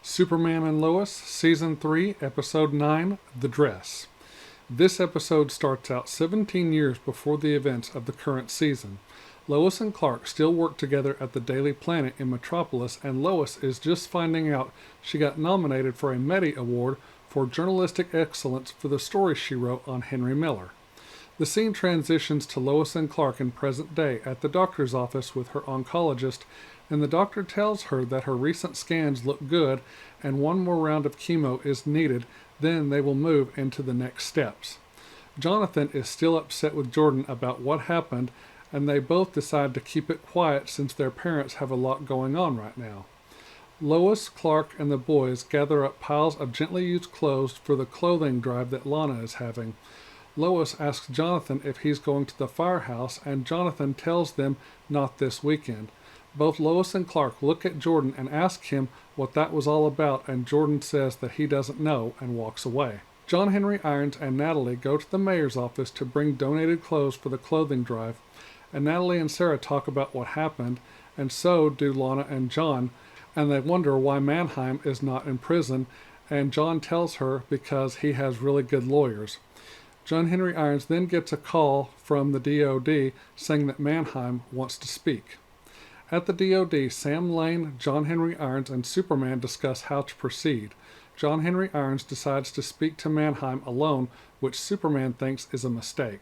Superman and Lois, Season 3, Episode 9, The Dress. This episode starts out 17 years before the events of the current season. Lois and Clark still work together at the Daily Planet in Metropolis, and Lois is just finding out she got nominated for a Meddy Award for journalistic excellence for the story she wrote on Henry Miller. The scene transitions to Lois and Clark in present day at the doctor's office with her oncologist, and the doctor tells her that her recent scans look good and one more round of chemo is needed, then they will move into the next steps. Jonathan is still upset with Jordan about what happened, and they both decide to keep it quiet since their parents have a lot going on right now. Lois, Clark, and the boys gather up piles of gently used clothes for the clothing drive that Lana is having. Lois asks Jonathan if he's going to the firehouse, and Jonathan tells them not this weekend. Both Lois and Clark look at Jordan and ask him what that was all about, and Jordan says that he doesn't know and walks away. John Henry Irons and Natalie go to the mayor's office to bring donated clothes for the clothing drive, and Natalie and Sarah talk about what happened, and so do Lana and John, and they wonder why Mannheim is not in prison, and John tells her because he has really good lawyers. John Henry Irons then gets a call from the DOD saying that Mannheim wants to speak. At the DOD, Sam Lane, John Henry Irons, and Superman discuss how to proceed. John Henry Irons decides to speak to Mannheim alone, which Superman thinks is a mistake.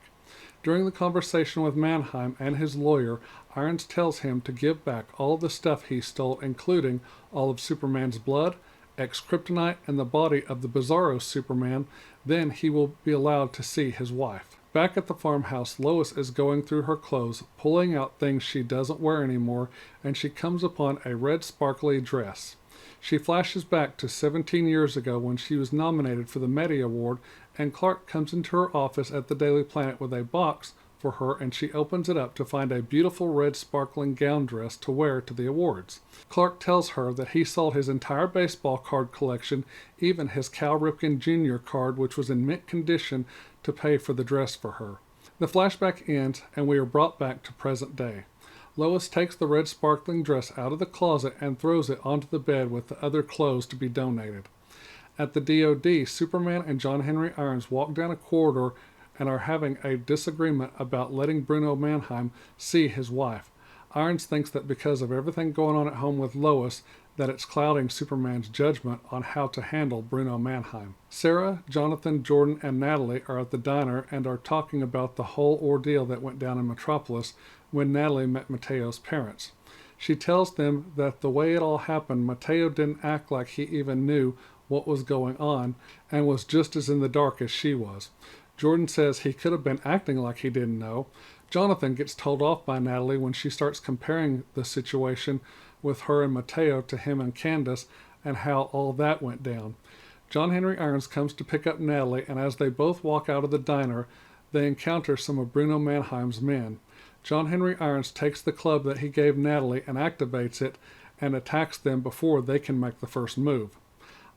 During the conversation with Mannheim and his lawyer, Irons tells him to give back all the stuff he stole, including all of Superman's blood, ex-kryptonite, and the body of the Bizarro Superman. Then he will be allowed to see his wife. Back at the farmhouse, Lois is going through her clothes, pulling out things she doesn't wear anymore, and she comes upon a red sparkly dress. She flashes back to 17 years ago when she was nominated for the Meddy Award, and Clark comes into her office at the Daily Planet with a box for her, and she opens it up to find a beautiful red sparkling gown dress to wear to the awards. Clark tells her that he sold his entire baseball card collection, even his Cal Ripken Jr. card, which was in mint condition, to pay for the dress for her. The flashback ends, and we are brought back to present day. Lois takes the red sparkling dress out of the closet and throws it onto the bed with the other clothes to be donated. At the DOD, Superman and John Henry Irons walk down a corridor and are having a disagreement about letting Bruno Mannheim see his wife. Irons thinks that because of everything going on at home with Lois, that it's clouding Superman's judgment on how to handle Bruno Mannheim. Sarah, Jonathan, Jordan, and Natalie are at the diner and are talking about the whole ordeal that went down in Metropolis when Natalie met Mateo's parents. She tells them that the way it all happened, Mateo didn't act like he even knew what was going on and was just as in the dark as she was. Jordan says he could have been acting like he didn't know. Jonathan gets told off by Natalie when she starts comparing the situation with her and Mateo to him and Candace and how all that went down. John Henry Irons comes to pick up Natalie, and as they both walk out of the diner, they encounter some of Bruno Mannheim's men. John Henry Irons takes the club that he gave Natalie and activates it and attacks them before they can make the first move.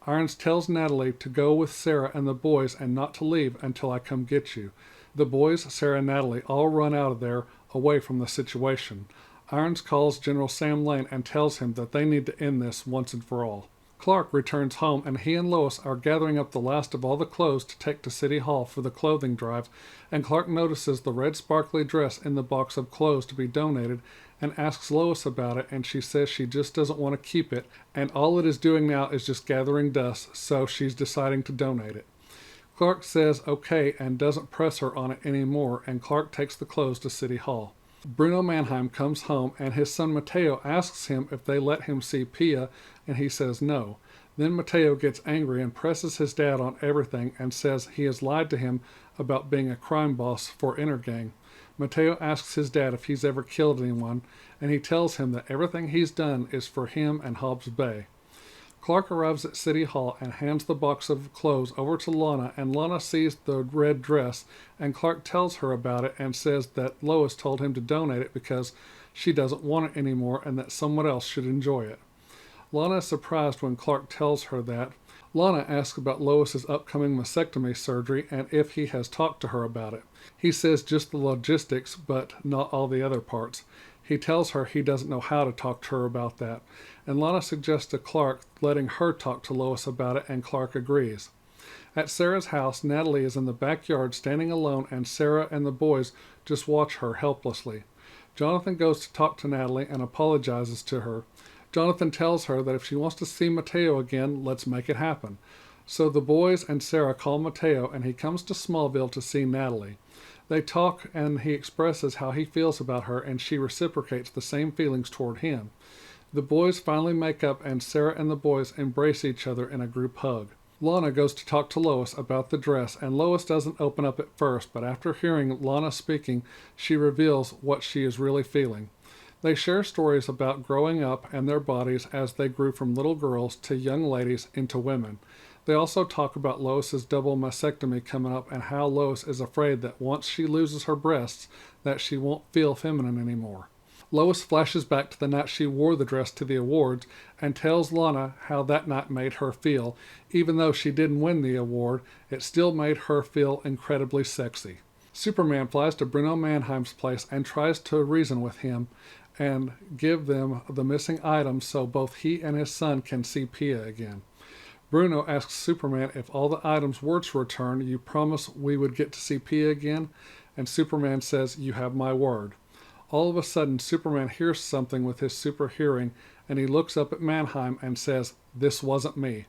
Irons tells Natalie to go with Sarah and the boys and not to leave until I come get you. The boys, Sarah and Natalie, all run out of there away from the situation. Irons calls General Sam Lane and tells him that they need to end this once and for all. Clark returns home, and he and Lois are gathering up the last of all the clothes to take to City Hall for the clothing drive, and Clark notices the red sparkly dress in the box of clothes to be donated and asks Lois about it, and she says she just doesn't want to keep it, and all it is doing now is just gathering dust, so she's deciding to donate it. Clark says okay and doesn't press her on it anymore, and Clark takes the clothes to City Hall. Bruno Mannheim comes home, and his son Mateo asks him if they let him see Pia, and he says no. Then Mateo gets angry and presses his dad on everything and says he has lied to him about being a crime boss for Intergang. Mateo asks his dad if he's ever killed anyone, and he tells him that everything he's done is for him and Hobbs Bay. Clark arrives at City Hall and hands the box of clothes over to Lana, and Lana sees the red dress, and Clark tells her about it and says that Lois told him to donate it because she doesn't want it anymore and that someone else should enjoy it. Lana is surprised when Clark tells her that. Lana asks about Lois's upcoming mastectomy surgery and if he has talked to her about it. He says just the logistics, but not all the other parts. He tells her he doesn't know how to talk to her about that, and Lana suggests to Clark letting her talk to Lois about it, and Clark agrees. At Sarah's house, Natalie is in the backyard standing alone, and Sarah and the boys just watch her helplessly. Jonathan goes to talk to Natalie and apologizes to her. Jonathan tells her that if she wants to see Mateo again, let's make it happen. So the boys and Sarah call Mateo, and he comes to Smallville to see Natalie. They talk, and he expresses how he feels about her, and she reciprocates the same feelings toward him. The boys finally make up, and Sarah and the boys embrace each other in a group hug. Lana goes to talk to Lois about the dress, and Lois doesn't open up at first, but after hearing Lana speaking, she reveals what she is really feeling. They share stories about growing up and their bodies as they grew from little girls to young ladies into women. They also talk about Lois's double mastectomy coming up and how Lois is afraid that once she loses her breasts, that she won't feel feminine anymore. Lois flashes back to the night she wore the dress to the awards and tells Lana how that night made her feel. Even though she didn't win the award, it still made her feel incredibly sexy. Superman flies to Bruno Mannheim's place and tries to reason with him and give them the missing items so both he and his son can see Pia again. Bruno asks Superman if all the items were to return, you promise we would get to see Pia again? And Superman says, you have my word. All of a sudden, Superman hears something with his super hearing, and he looks up at Mannheim and says, this wasn't me.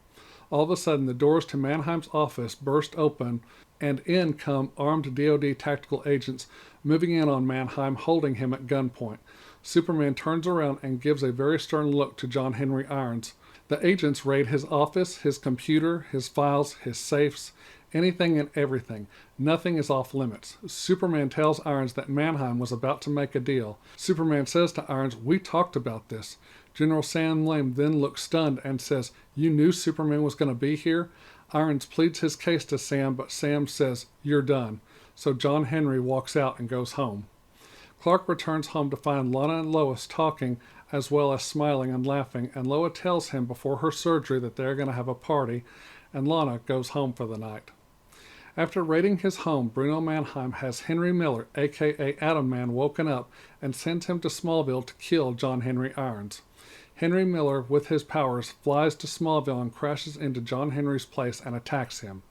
All of a sudden, the doors to Mannheim's office burst open, and in come armed DoD tactical agents, moving in on Mannheim, holding him at gunpoint. Superman turns around and gives a very stern look to John Henry Irons. The agents raid his office, his computer, his files, his safes, anything and everything. Nothing is off limits. Superman tells Irons that Mannheim was about to make a deal. Superman says to Irons, we talked about this. General Sam Lane then looks stunned and says, you knew Superman was going to be here? Irons pleads his case to Sam, but Sam says, you're done. So John Henry walks out and goes home. Clark returns home to find Lana and Lois talking, as well as smiling and laughing, and Lois tells him before her surgery that they're going to have a party, and Lana goes home for the night. After raiding his home, Bruno Mannheim has Henry Miller, aka Atom Man, woken up and sends him to Smallville to kill John Henry Irons. Henry Miller, with his powers, flies to Smallville and crashes into John Henry's place and attacks him.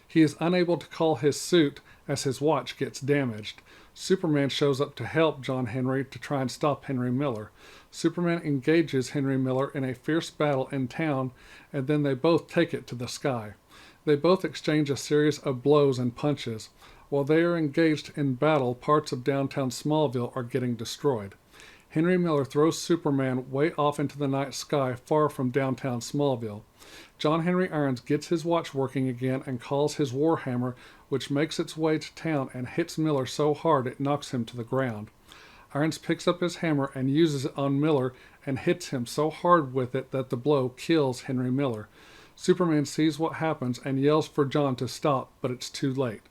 He is unable to call his suit as his watch gets damaged. Superman shows up to help John Henry to try and stop Henry Miller. Superman engages Henry Miller in a fierce battle in town, and then they both take it to the sky. They both exchange a series of blows and punches. While they are engaged in battle, parts of downtown Smallville are getting destroyed. Henry Miller throws Superman way off into the night sky far from downtown Smallville. John Henry Irons gets his watch working again and calls his Warhammer, which makes its way to town and hits Miller so hard it knocks him to the ground. Irons picks up his hammer and uses it on Miller and hits him so hard with it that the blow kills Henry Miller. Superman sees what happens and yells for John to stop, but it's too late.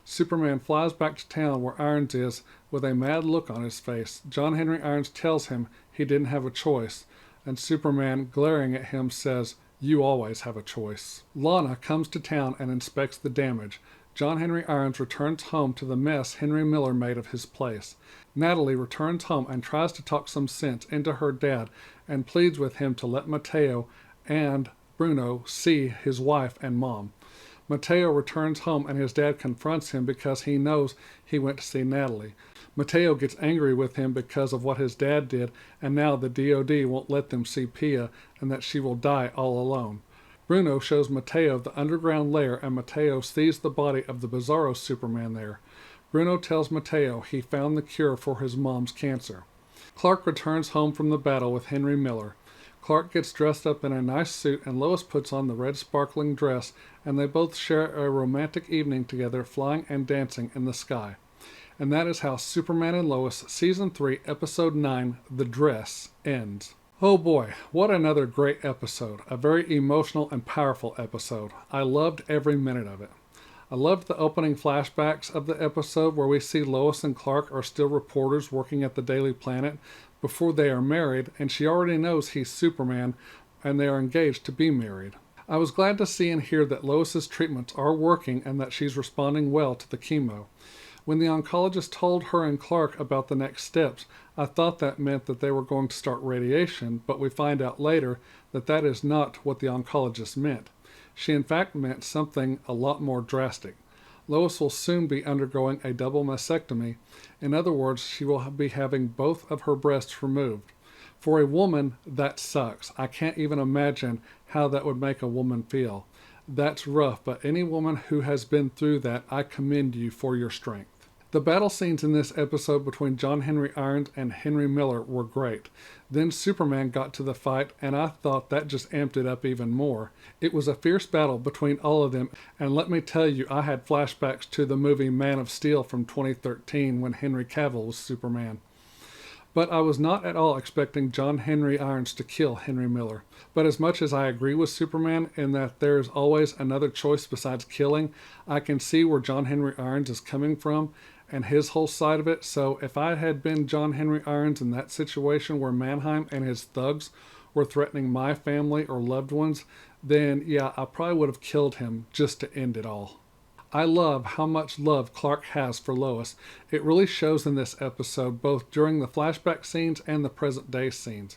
Superman flies back to town where Irons is with a mad look on his face. John Henry Irons tells him he didn't have a choice, and Superman, glaring at him, says, you always have a choice. Lana comes to town and inspects the damage. John Henry Irons returns home to the mess Henry Miller made of his place. Natalie returns home and tries to talk some sense into her dad and pleads with him to let Mateo and Bruno see his wife and mom. Mateo returns home and his dad confronts him because he knows he went to see Natalie. Mateo gets angry with him because of what his dad did, and now the DoD won't let them see Pia and that she will die all alone. Bruno shows Mateo the underground lair, and Mateo sees the body of the Bizarro Superman there. Bruno tells Mateo he found the cure for his mom's cancer. Clark returns home from the battle with Henry Miller. Clark gets dressed up in a nice suit and Lois puts on the red sparkling dress, and they both share a romantic evening together, flying and dancing in the sky. And that is how Superman and Lois Season 3, Episode 9, The Dress, ends. Oh boy, what another great episode. A very emotional and powerful episode. I loved every minute of it. I loved the opening flashbacks of the episode where we see Lois and Clark are still reporters working at the Daily Planet before they are married, and she already knows he's Superman and they are engaged to be married. I was glad to see and hear that Lois's treatments are working and that she's responding well to the chemo. When the oncologist told her and Clark about the next steps, I thought that meant that they were going to start radiation, but we find out later that that is not what the oncologist meant. She in fact meant something a lot more drastic. Lois will soon be undergoing a double mastectomy. In other words, she will be having both of her breasts removed. For a woman, that sucks. I can't even imagine how that would make a woman feel. That's rough, but any woman who has been through that, I commend you for your strength. The battle scenes in this episode between John Henry Irons and Henry Miller were great. Then Superman got to the fight, and I thought that just amped it up even more. It was a fierce battle between all of them, and let me tell you, I had flashbacks to the movie Man of Steel from 2013 when Henry Cavill was Superman. But I was not at all expecting John Henry Irons to kill Henry Miller. But as much as I agree with Superman in that there is always another choice besides killing, I can see where John Henry Irons is coming from and his whole side of it. So if I had been John Henry Irons in that situation where Mannheim and his thugs were threatening my family or loved ones, then yeah, I probably would have killed him just to end it all. I love how much love Clark has for Lois. It really shows in this episode, both during the flashback scenes and the present day scenes.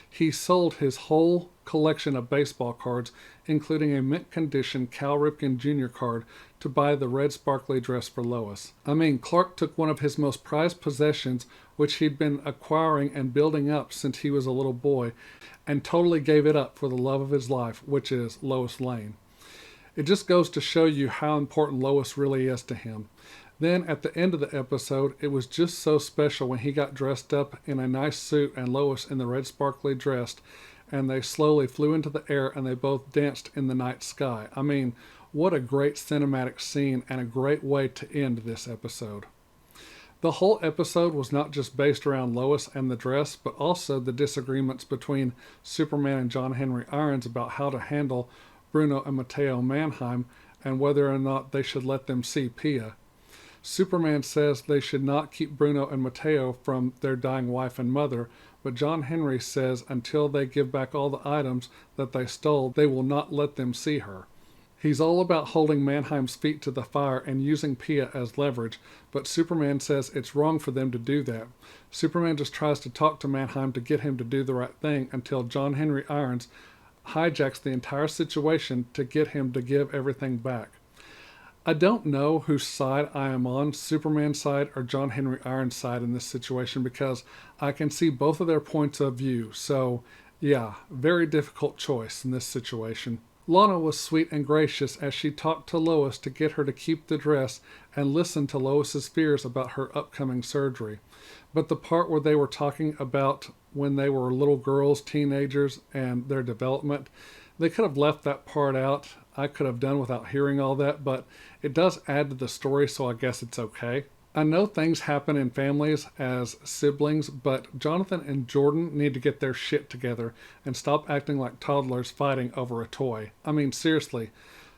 He sold his whole collection of baseball cards, including a mint condition Cal Ripken Jr. card, to buy the red sparkly dress for Lois. I mean, Clark took one of his most prized possessions, which he'd been acquiring and building up since he was a little boy, and totally gave it up for the love of his life, which is Lois Lane. It just goes to show you how important Lois really is to him. Then at the end of the episode, it was just so special when he got dressed up in a nice suit and Lois in the red sparkly dress, and they slowly flew into the air and they both danced in the night sky. I mean, what a great cinematic scene and a great way to end this episode. The whole episode was not just based around Lois and the dress, but also the disagreements between Superman and John Henry Irons about how to handle Bruno and Matteo Mannheim and whether or not they should let them see Pia. Superman says they should not keep Bruno and Matteo from their dying wife and mother, but John Henry says until they give back all the items that they stole, they will not let them see her. He's all about holding Mannheim's feet to the fire and using Pia as leverage, but Superman says it's wrong for them to do that. Superman just tries to talk to Mannheim to get him to do the right thing until John Henry Irons hijacks the entire situation to get him to give everything back. I don't know whose side I am on, Superman's side or John Henry Irons' side in this situation, because I can see both of their points of view. So yeah, very difficult choice in this situation. Lana was sweet and gracious as she talked to Lois to get her to keep the dress and listen to Lois's fears about her upcoming surgery. But the part where they were talking about when they were little girls, teenagers, and their development, they could have left that part out. I could have done without hearing all that, but it does add to the story, so I guess it's okay. I know things happen in families as siblings, but Jonathan and Jordan need to get their shit together and stop acting like toddlers fighting over a toy. I mean, seriously.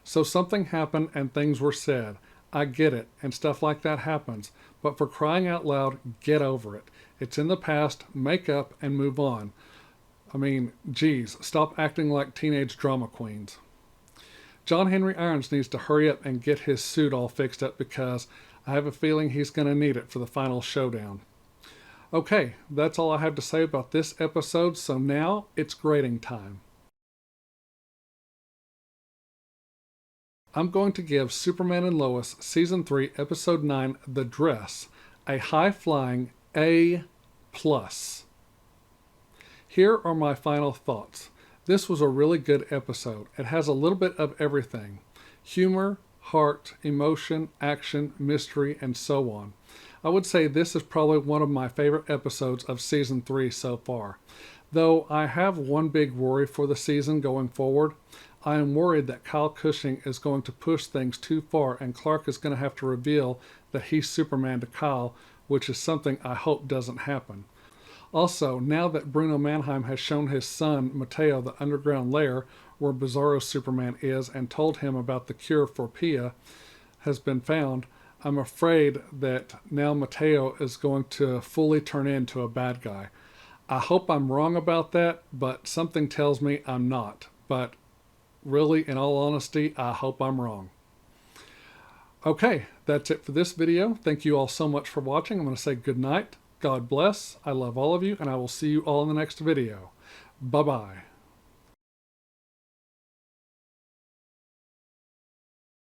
So something happened and things were said. I get it, and stuff like that happens. But for crying out loud, get over it. It's in the past, make up, and move on. I mean, geez, stop acting like teenage drama queens. John Henry Irons needs to hurry up and get his suit all fixed up because I have a feeling he's going to need it for the final showdown. Okay, that's all I have to say about this episode, so now it's grading time. I'm going to give Superman and Lois Season 3, Episode 9, The Dress, a high-flying A+. Here are my final thoughts. This was a really good episode. It has a little bit of everything. Humor, heart, emotion, action, mystery, and so on. I would say this is probably one of my favorite episodes of Season 3 so far. Though I have one big worry for the season going forward. I am worried that Kyle Cushing is going to push things too far and Clark is going to have to reveal that he's Superman to Kyle, which is something I hope doesn't happen. Also, now that Bruno Mannheim has shown his son, Matteo, the underground lair where Bizarro Superman is and told him about the cure for Pia has been found, I'm afraid that now Matteo is going to fully turn into a bad guy. I hope I'm wrong about that, but something tells me I'm not. But really, in all honesty, I hope I'm wrong. Okay, that's it for this video. Thank you all so much for watching. I'm going to say good night. God bless. I love all of you, and I will see you all in the next video. Bye-bye.